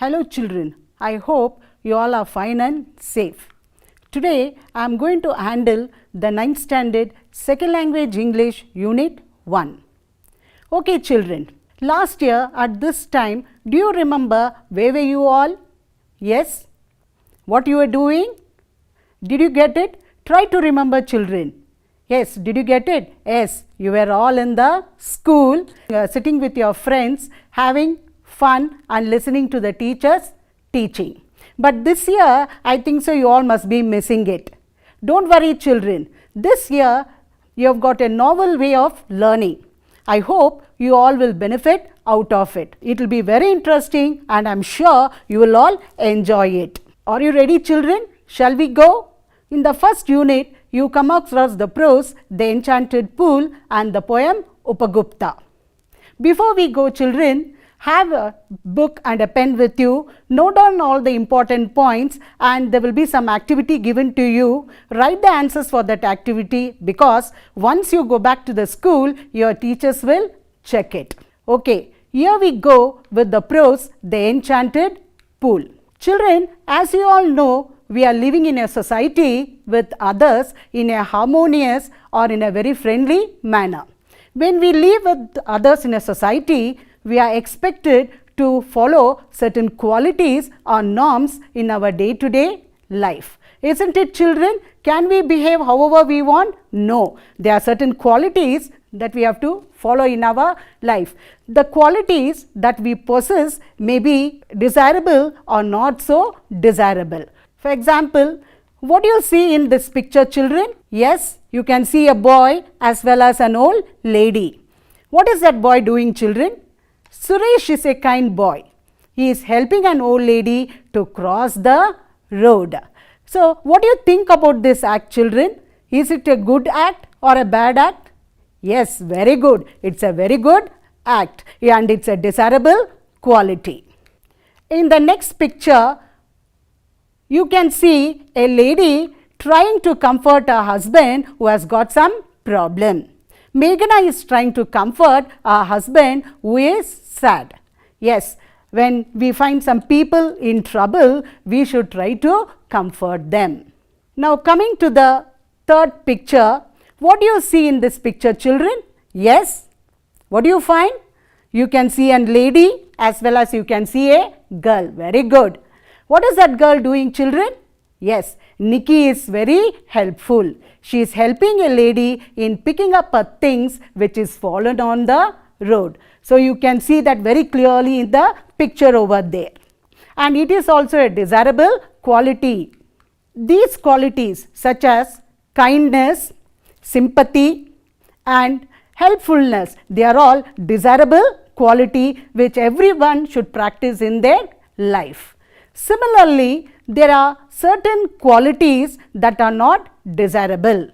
Hello children, I hope you all are fine and safe. Today I am going to handle the 9th standard second language English unit 1. Okay children, last year at this time do you remember where were you all? Yes? What you were doing? Did you get it? Try to remember children. Yes, did you get it? Yes, you were all in the school, sitting with your friends, having fun and listening to the teachers teaching. But this year, I think so you all must be missing it. Don't worry children, this year you have got a novel way of learning. I hope you all will benefit out of it. It will be very interesting and I am sure you will all enjoy it. Are you ready children? Shall we go? In the first unit, you come across the prose, The Enchanted Pool and the poem Upagupta. Before we go children, have a book and a pen with you, note down all the important points and there will be some activity given to you. Write the answers for that activity because once you go back to the school, your teachers will check it. Okay, here we go with the prose, The Enchanted Pool. Children, as you all know, we are living in a society with others in a harmonious or in a very friendly manner. When we live with others in a society, we are expected to follow certain qualities or norms in our day-to-day life. Isn't it children? Can we behave however we want? No. There are certain qualities that we have to follow in our life. The qualities that we possess may be desirable or not so desirable. For example, what do you see in this picture children? Yes, you can see a boy as well as an old lady. What is that boy doing children? Suresh is a kind boy. He is helping an old lady to cross the road. So, what do you think about this act children? Is it a good act or a bad act? Yes, very good. It's a very good act and it's a desirable quality. In the next picture, you can see a lady trying to comfort her husband who has got some problem. Meghana is trying to comfort her husband who is sad. Yes, when we find some people in trouble, we should try to comfort them. Now coming to the third picture, what do you see in this picture children? Yes, what do you find? You can see a lady as well as you can see a girl. Very good. What is that girl doing children? Yes, Nikki is very helpful. She is helping a lady in picking up her things which is fallen on the road. So, you can see that very clearly in the picture over there. And it is also a desirable quality. These qualities such as kindness, sympathy and helpfulness, they are all desirable quality which everyone should practice in their life. Similarly, there are certain qualities that are not desirable.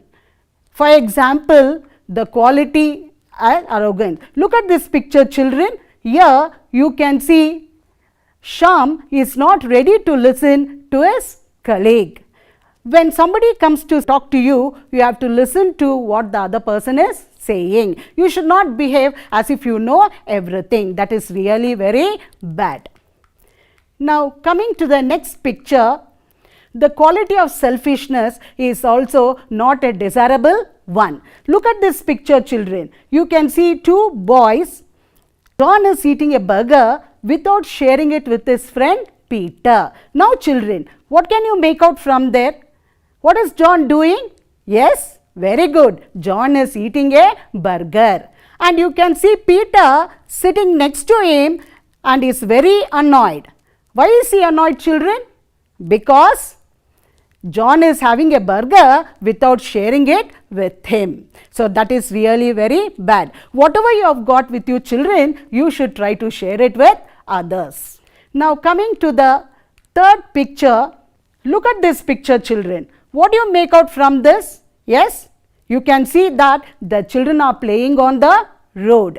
For example, the quality arrogance. Look at this picture children. Here you can see Shyam is not ready to listen to his colleague. When somebody comes to talk to you, you have to listen to what the other person is saying. You should not behave as if you know everything. That is really very bad. Now coming to the next picture, the quality of selfishness is also not a desirable one. Look at this picture children. You can see two boys. John is eating a burger without sharing it with his friend Peter. Now children, what can you make out from there? What is John doing? Yes, very good. John is eating a burger. And you can see Peter sitting next to him and is very annoyed. Why is he annoyed children? Because John is having a burger without sharing it with him. So, that is really very bad. Whatever you have got with you children, you should try to share it with others. Now, coming to the third picture, look at this picture children. What do you make out from this? Yes, you can see that the children are playing on the road.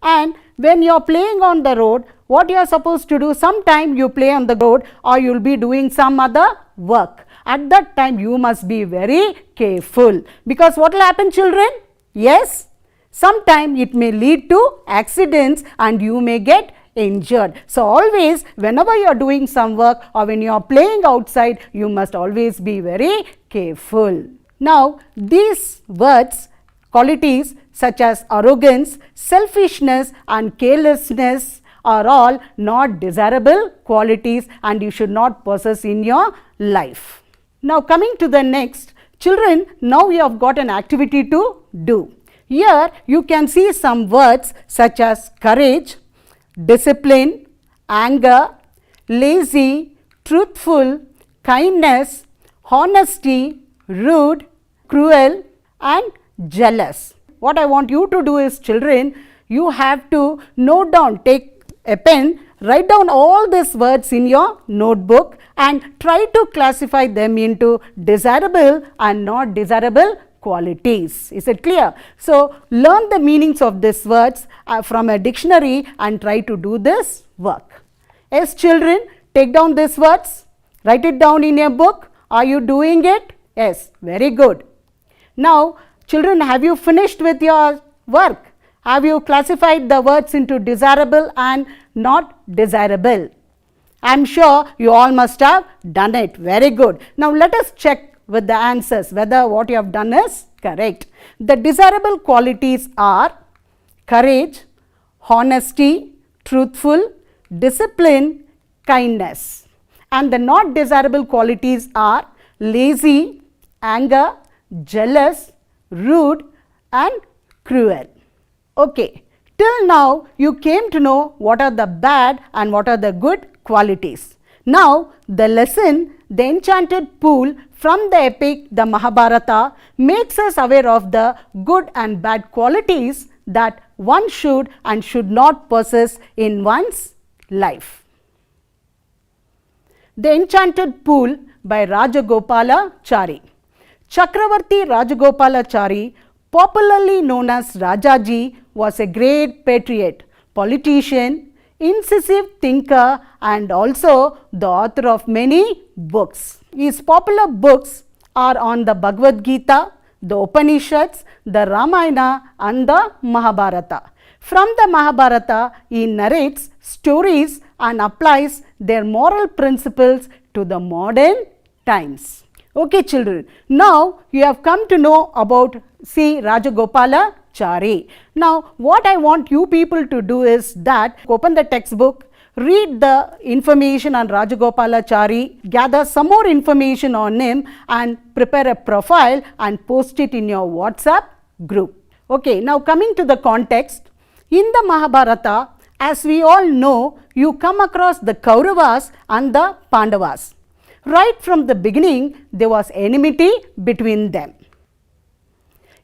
And when you are playing on the road, what you are supposed to do? Sometime you play on the road or you will be doing some other work. At that time you must be very careful because what will happen children? Yes, sometime it may lead to accidents and you may get injured. So always whenever you are doing some work or when you are playing outside, you must always be very careful. Now these words, qualities such as arrogance, selfishness and carelessness are all not desirable qualities and you should not possess in your life. Now coming to the next, children, now you have got an activity to do. Here you can see some words such as courage, discipline, anger, lazy, truthful, kindness, honesty, rude, cruel and jealous. What I want you to do is, children, you have to note down, take a pen, write down all these words in your notebook and try to classify them into desirable and not desirable qualities. Is it clear? So learn the meanings of these words from a dictionary and try to do this work. Yes, children, take down these words, write it down in a book. Are you doing it? Yes, very good. Now children, have you finished with your work? Have you classified the words into desirable and not desirable? I am sure you all must have done it. Very good. Now let us check with the answers whether what you have done is correct. The desirable qualities are courage, honesty, truthful, discipline, kindness. And the not desirable qualities are lazy, anger, jealous, rude and cruel. Okay, till now you came to know what are the bad and what are the good qualities. Now the lesson, the enchanted pool from the epic the Mahabharata, makes us aware of the good and bad qualities that one should and should not possess in one's life. The Enchanted Pool by Rajagopalachari. Chakravarti Rajagopalachari, popularly known as Rajaji, was a great patriot, politician, incisive thinker and also the author of many books. His popular books are on the Bhagavad Gita, the Upanishads, the Ramayana and the Mahabharata. From the Mahabharata, he narrates stories and applies their moral principles to the modern times. Okay, children, now you have come to know about C. Rajagopalachari. Now, what I want you people to do is that open the textbook, read the information on Rajagopalachari, gather some more information on him and prepare a profile and post it in your WhatsApp group. Okay, now coming to the context, in the Mahabharata, as we all know, you come across the Kauravas and the Pandavas. Right from the beginning, there was enmity between them.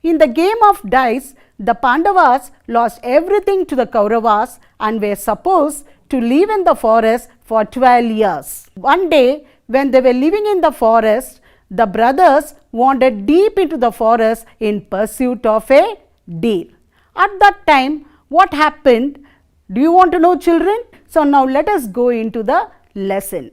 In the game of dice, the Pandavas lost everything to the Kauravas and were supposed to live in the forest for 12 years. One day, when they were living in the forest, the brothers wandered deep into the forest in pursuit of a deer. At that time, what happened? Do you want to know, children? So now let us go into the lesson.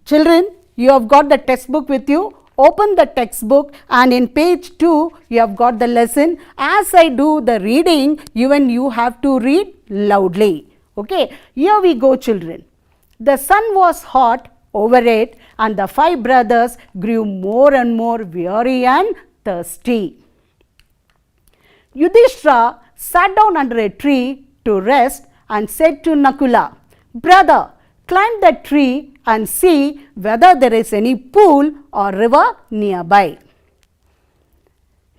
Children, you have got the textbook with you. Open the textbook and in page 2 you have got the lesson. As I do the reading, even you have to read loudly. Okay, here we go, children. The sun was hot over it and the 5 brothers grew more and more weary and thirsty. Yudhishthira sat down under a tree to rest and said to Nakula, "Brother, climb the tree and see whether there is any pool or river nearby."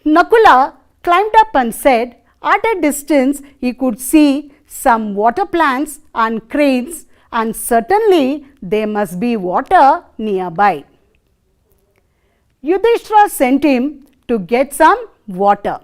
Nakula climbed up and said at a distance he could see some water plants and cranes and certainly there must be water nearby. Yudhishthira sent him to get some water.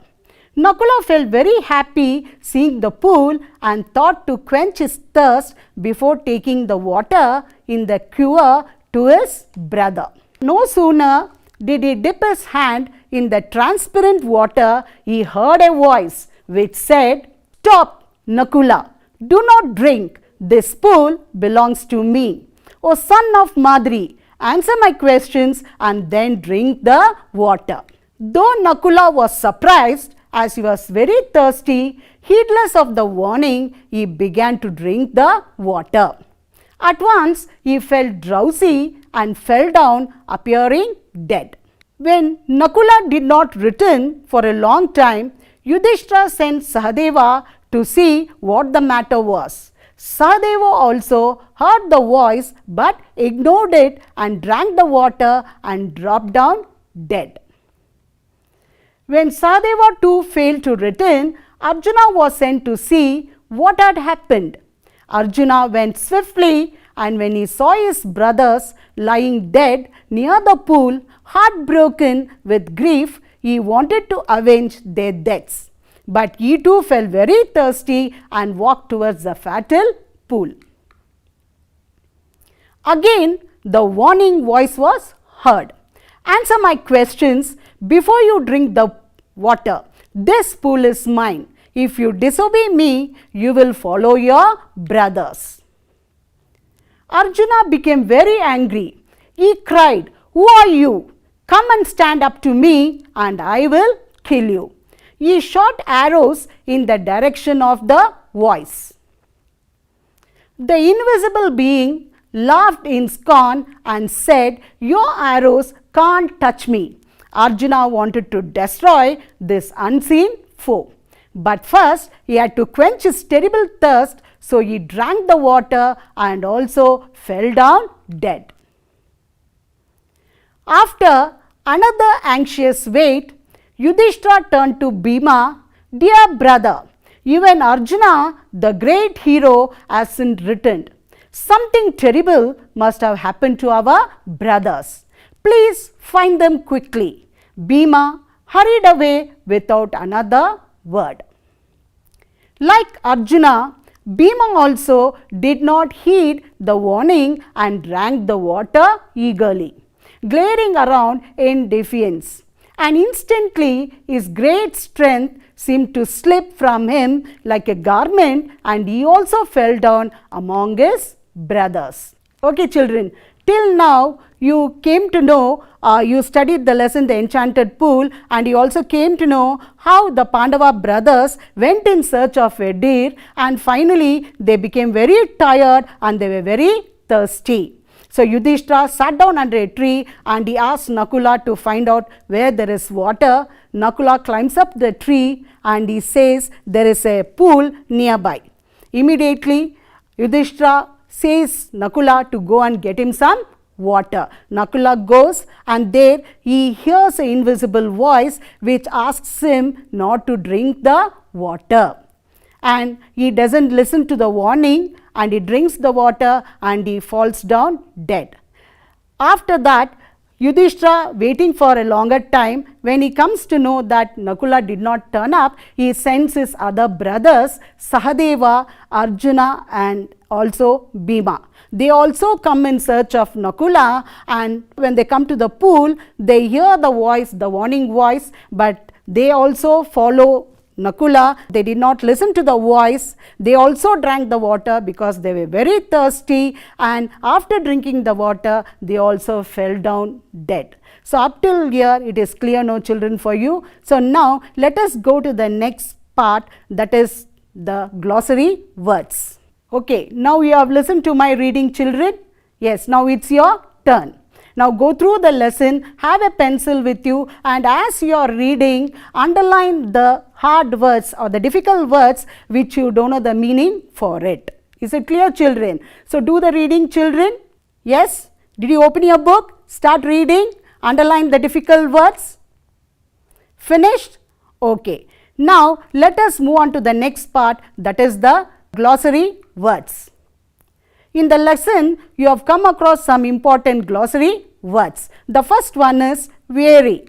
Nakula felt very happy seeing the pool and thought to quench his thirst before taking the water in the cure to his brother. No sooner did he dip his hand in the transparent water, he heard a voice which said, "Stop, Nakula, do not drink. This pool belongs to me. O son of Madri, answer my questions and then drink the water." Though Nakula was surprised as he was very thirsty, heedless of the warning, he began to drink the water. At once, he felt drowsy and fell down, appearing dead. When Nakula did not return for a long time, Yudhishthira sent Sahadeva to see what the matter was. Sahadeva also heard the voice but ignored it and drank the water and dropped down dead. When Sahadeva too failed to return, Arjuna was sent to see what had happened. Arjuna went swiftly, and when he saw his brothers lying dead near the pool, heartbroken with grief, he wanted to avenge their deaths. But he too felt very thirsty and walked towards the fatal pool. Again, the warning voice was heard. Answer my questions before you drink the water. This pool is mine. If you disobey me, you will follow your brothers. Arjuna became very angry. He cried, "Who are you? Come and stand up to me and I will kill you." He shot arrows in the direction of the voice. The invisible being laughed in scorn and said, "Your arrows can't touch me." Arjuna wanted to destroy this unseen foe. But first he had to quench his terrible thirst, so he drank the water and also fell down dead. After another anxious wait, Yudhishthira turned to Bhima, "Dear brother, even Arjuna, the great hero, hasn't returned. Something terrible must have happened to our brothers. Please find them quickly." Bhima hurried away without another word. Like Arjuna, Bhima also did not heed the warning and drank the water eagerly, glaring around in defiance. And instantly his great strength seemed to slip from him like a garment, and he also fell down among his brothers. Okay, children, till now you came to know, you studied the lesson, the enchanted pool, and you also came to know how the Pandava brothers went in search of a deer, and finally they became very tired and they were very thirsty. So Yudhishthira sat down under a tree and he asked Nakula to find out where there is water. Nakula climbs up the tree and he says there is a pool nearby. Immediately Yudhishthira says Nakula to go and get him some water. Nakula goes and there he hears an invisible voice which asks him not to drink the water. And he doesn't listen to the warning and he drinks the water and he falls down dead. After that, Yudhishthira, waiting for a longer time, when he comes to know that Nakula did not turn up, he sends his other brothers, Sahadeva, Arjuna and also Bhima. They also come in search of Nakula, and when they come to the pool, they hear the voice, the warning voice, but they also follow Nakula. They did not listen to the voice. They also drank the water because they were very thirsty, and after drinking the water they also fell down dead. So up till here it is clear, no children, for you. So now let us go to the next part, that is the glossary words. Okay, now you have listened to my reading, children. Yes, now it's your turn. Now go through the lesson, have a pencil with you, and as you are reading, underline the hard words or the difficult words which you don't know the meaning for it. Is it clear, children? So do the reading, children. Yes? Did you open your book? Start reading. Underline the difficult words. Finished? Okay. Now let us move on to the next part, that is the glossary words. In the lesson, you have come across some important glossary words. The first one is weary.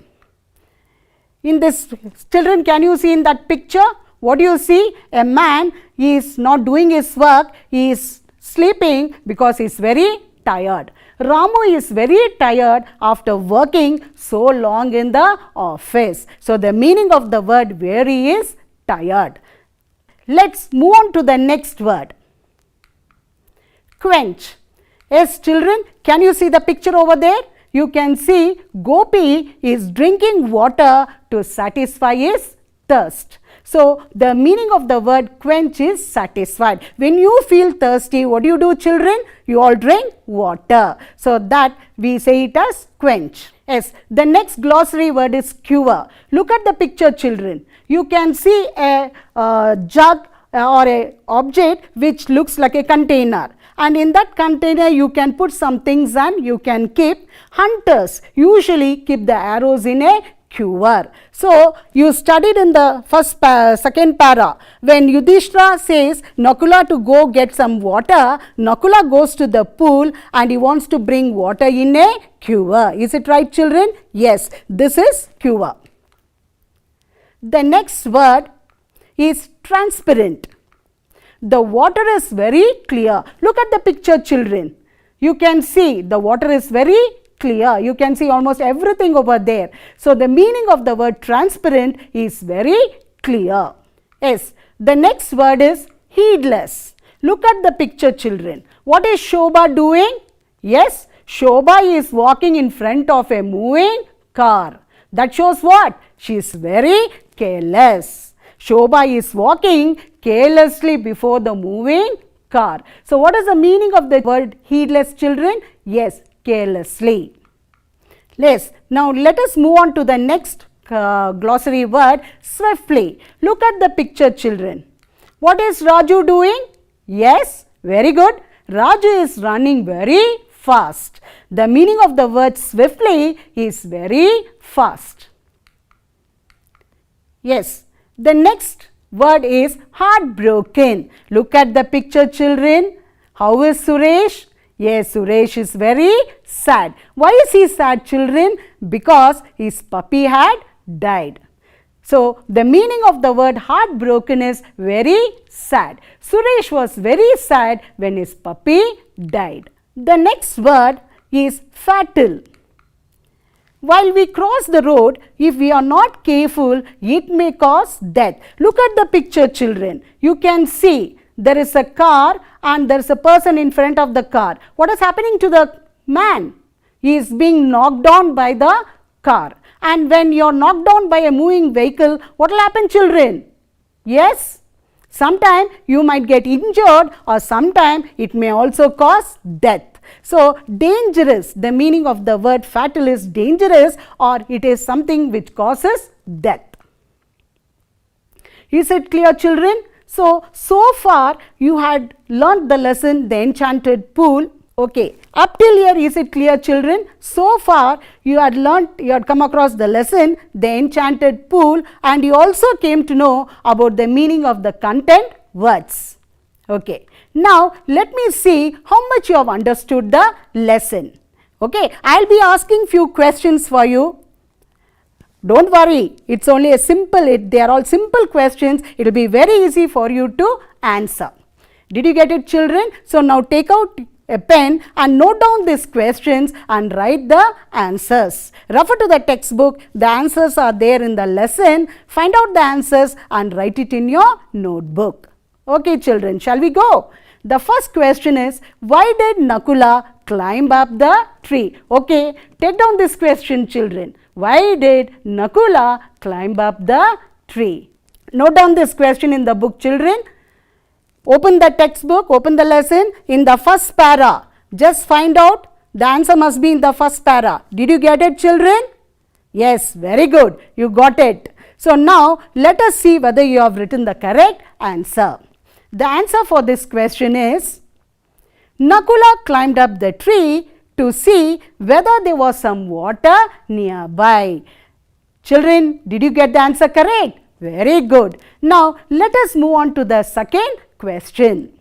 In this, children, can you see in that picture? What do you see? A man is not doing his work, he is sleeping because he is very tired. Ramu is very tired after working so long in the office. So the meaning of the word weary is tired. Let's move on to the next word. Quench. Yes, children, can you see the picture over there? You can see Gopi is drinking water to satisfy his thirst. So, the meaning of the word quench is satisfied. When you feel thirsty, what do you do, children? You all drink water. So, that we say it as quench. Yes, the next glossary word is cure. Look at the picture, children. You can see a jug or a object which looks like a container, and in that container you can put some things and you can keep. Hunters usually keep the arrows in a quiver. So, you studied in the second para when Yudhishthira says Nakula to go get some water. Nakula goes to the pool and he wants to bring water in a quiver. Is it right, children? Yes, this is quiver. The next word is transparent. The water is very clear. Look at the picture, children. You can see the water is very clear. You can see almost everything over there. So, the meaning of the word transparent is very clear. Yes, the next word is heedless. Look at the picture, children. What is Shobha doing? Yes, Shobha is walking in front of a moving car. That shows what? She is very careless. Shobha is walking carelessly before the moving car. So, what is the meaning of the word heedless, children? Yes, carelessly. Yes, now let us move on to the next glossary word, swiftly. Look at the picture, children. What is Raju doing? Yes, very good. Raju is running very fast. The meaning of the word swiftly is very fast. Yes, the next word is heartbroken. Look at the picture, children. How is Suresh? Yes, Suresh is very sad. Why is he sad, children? Because his puppy had died. So, the meaning of the word heartbroken is very sad. Suresh was very sad when his puppy died. The next word is fatal. While we cross the road, if we are not careful, it may cause death. Look at the picture, children. You can see there is a car and there is a person in front of the car. What is happening to the man? He is being knocked down by the car. And when you are knocked down by a moving vehicle, what will happen, children? Yes, sometime you might get injured or sometime it may also cause death. So, dangerous, the meaning of the word fatal is dangerous or it is something which causes death. Is it clear, children? So far you had learnt the lesson, the enchanted pool. Okay, up till here is it clear, children? So far you had learnt, you had come across the lesson, the enchanted pool, and you also came to know about the meaning of the content words. Okay, now let me see how much you have understood the lesson. Okay, I will be asking few questions for you. Don't worry, it is only a simple, they are all simple questions, it will be very easy for you to answer. Did you get it, children? So now take out a pen and note down these questions and write the answers. Refer to the textbook, the answers are there in the lesson. Find out the answers and write it in your notebook. Okay, children, shall we go? The first question is, why did Nakula climb up the tree? Okay, take down this question, children. Why did Nakula climb up the tree? Note down this question in the book, children. Open the textbook, open the lesson. In the first para, just find out, the answer must be in the first para. Did you get it, children? Yes, very good, you got it. So now let us see whether you have written the correct answer. The answer for this question is, Nakula climbed up the tree to see whether there was some water nearby. Children, did you get the answer correct? Very good. Now let us move on to the second question.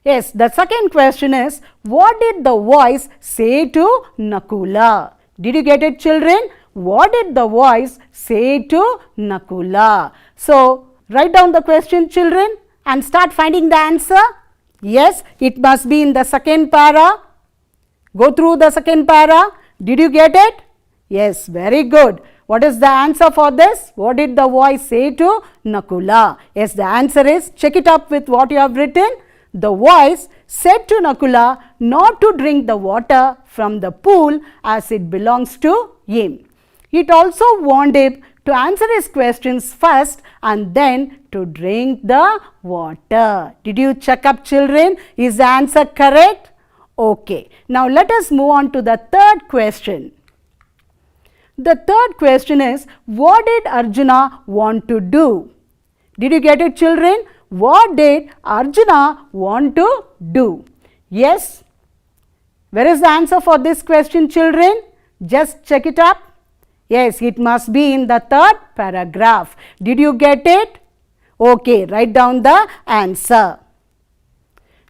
Yes, the second question is, what did the voice say to Nakula? Did you get it, children? What did the voice say to Nakula? So write down the question, children, and start finding the answer. Yes, it must be in the second para. Go through the second para. Did you get it? Yes, very good. What is the answer for this? What did the voice say to Nakula? Yes, the answer is, check it up with what you have written. The voice said to Nakula not to drink the water from the pool as it belongs to him. It also warned him to answer his questions first and then to drink the water. Did you check up, children? Is the answer correct? Okay. Now let us move on to the third question. The third question is, what did Arjuna want to do? Did you get it, children? What did Arjuna want to do? Yes. Where is the answer for this question, children? Just check it up. Yes, it must be in the third paragraph. Did you get it? Okay, write down the answer.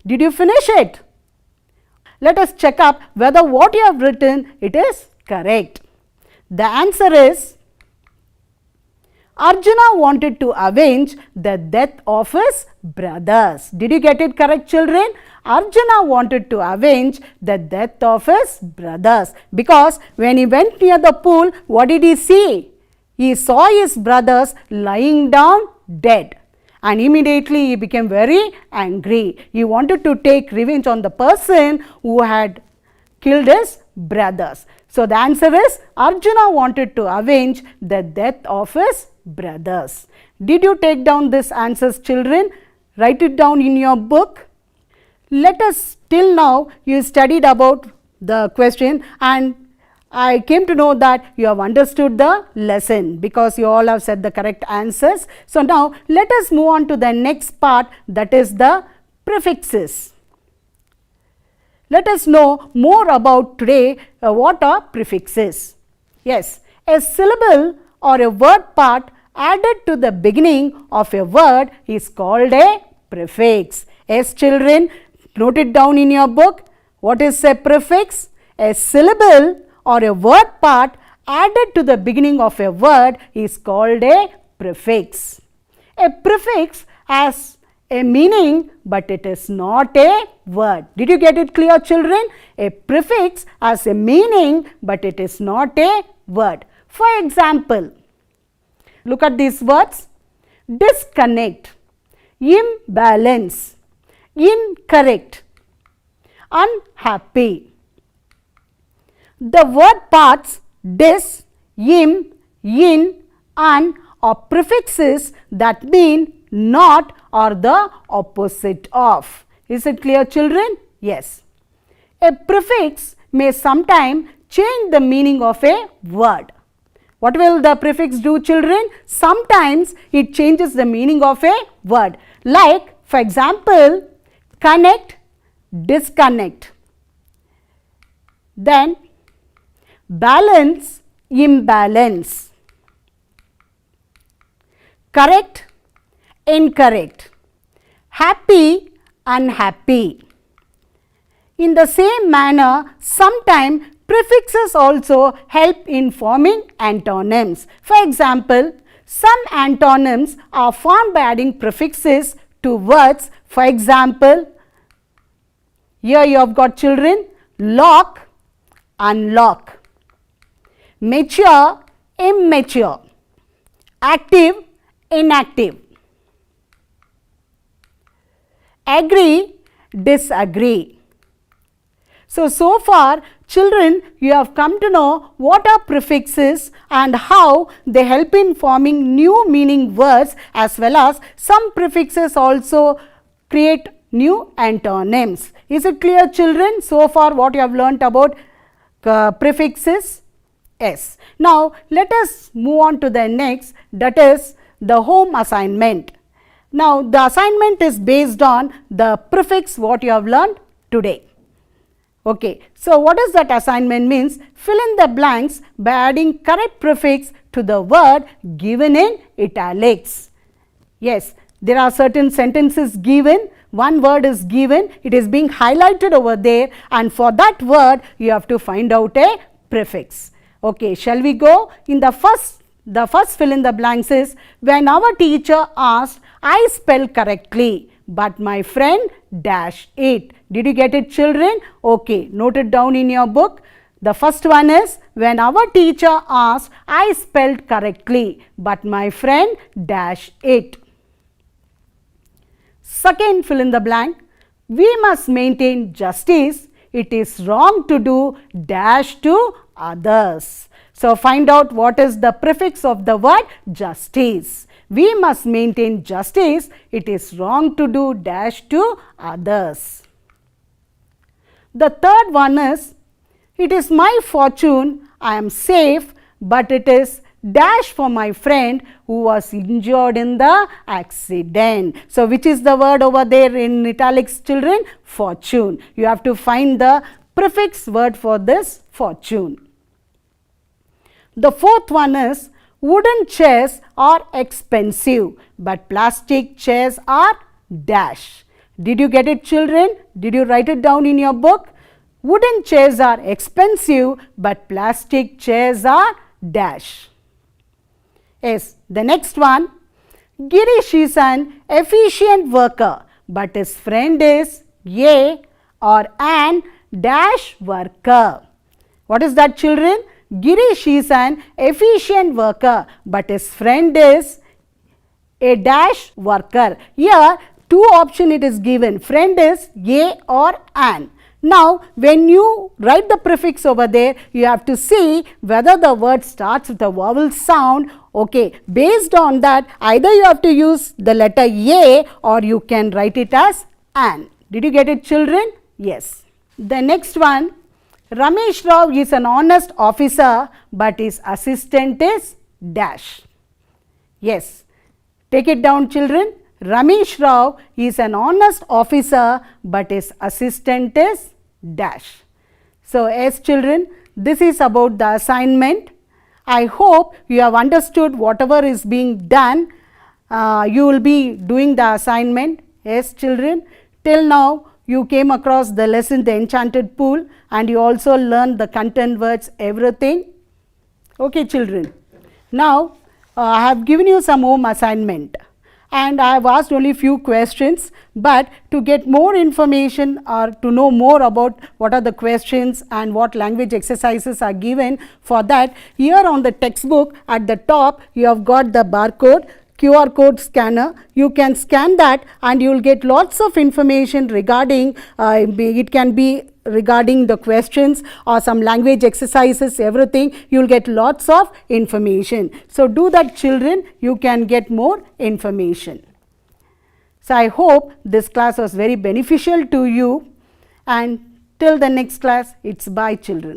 Did you finish it? Let us check up whether what you have written it is correct. The answer is, Arjuna wanted to avenge the death of his brothers. Did you get it correct, children? Arjuna wanted to avenge the death of his brothers, because when he went near the pool, what did he see? He saw his brothers lying down dead, and immediately he became very angry. He wanted to take revenge on the person who had killed his brothers. So the answer is, Arjuna wanted to avenge the death of his brothers. Did you take down these answers, children? Write it down in your book. Let us, till now you studied about the question, and I came to know that you have understood the lesson because you all have said the correct answers. So now let us move on to the next part, that is the prefixes. Let us know more about today what are prefixes. Yes, a syllable or a word part added to the beginning of a word is called a prefix. Yes, children, note it down in your book. What is a prefix? A syllable or a word part added to the beginning of a word is called a prefix. A prefix has a meaning, but it is not a word. Did you get it clear, children? A prefix has a meaning, but it is not a word. For example, look at these words: disconnect, imbalance, incorrect, unhappy. The word parts dis, im, in, un are prefixes that mean not or the opposite of. Is it clear, children? Yes. A prefix may sometimes change the meaning of a word. What will the prefix do, children? Sometimes it changes the meaning of a word. Like, for example, connect, disconnect. Then balance, imbalance. Correct, incorrect. Happy, unhappy. In the same manner, sometimes prefixes also help in forming antonyms. For example, some antonyms are formed by adding prefixes to words. For example, here you have got, children, lock, unlock, mature, immature, active, inactive, agree, disagree. So far, children, you have come to know what are prefixes and how they help in forming new meaning words, as well as some prefixes also create new antonyms. Is it clear, children? So far what you have learnt about prefixes? Yes. Now let us move on to the next, that is the home assignment. Now the assignment is based on the prefix what you have learned today. Okay, so what does that assignment means? Fill in the blanks by adding correct prefix to the word given in italics. Yes, there are certain sentences given, one word is given, it is being highlighted over there, and for that word you have to find out a prefix. Okay, shall we go? In the first fill in the blanks is, when our teacher asked, I spell correctly, but my friend dash it. Did you get it, children? Okay, note it down in your book. The first one is, when our teacher asked, I spelled correctly, but my friend dash it. Second fill in the blank, we must maintain justice. It is wrong to do dash to others. So find out what is the prefix of the word justice. We must maintain justice. It is wrong to do dash to others. The third one is, it is my fortune, I am safe, but it is dash for my friend who was injured in the accident. So which is the word over there in italics, children? Fortune. You have to find the prefix word for this fortune. The fourth one is, wooden chairs are expensive, but plastic chairs are dash. Did you get it, children? Did you write it down in your book? Wooden chairs are expensive, but plastic chairs are dash. Yes, the next one, Girish is an efficient worker, but his friend is a or an dash worker. What is that, children? Girish is an efficient worker, but his friend is a dash worker. Here, two options it is given. Friend is a or an. Now, when you write the prefix over there, you have to see whether the word starts with a vowel sound. Okay, based on that, either you have to use the letter A or you can write it as an. Did you get it, children? Yes. The next one, Ramesh Rao is an honest officer, but his assistant is dash. Yes. Take it down, children. Ramesh Rao is an honest officer, but his assistant is dash. So, yes, children, this is about the assignment. I hope you have understood whatever is being done. You will be doing the assignment. Yes, children, till now you came across the lesson, the enchanted pool, and you also learned the content words, everything. Okay, children. Now, I have given you some home assignment. And I have asked only few questions, but to get more information or to know more about what are the questions and what language exercises are given, for that, here on the textbook at the top you have got the barcode, QR code scanner. You can scan that and you will get lots of information regarding, it can be regarding the questions or some language exercises, everything. You will get lots of information. So, do that, children, you can get more information. So, I hope this class was very beneficial to you, and till the next class, it's bye, children.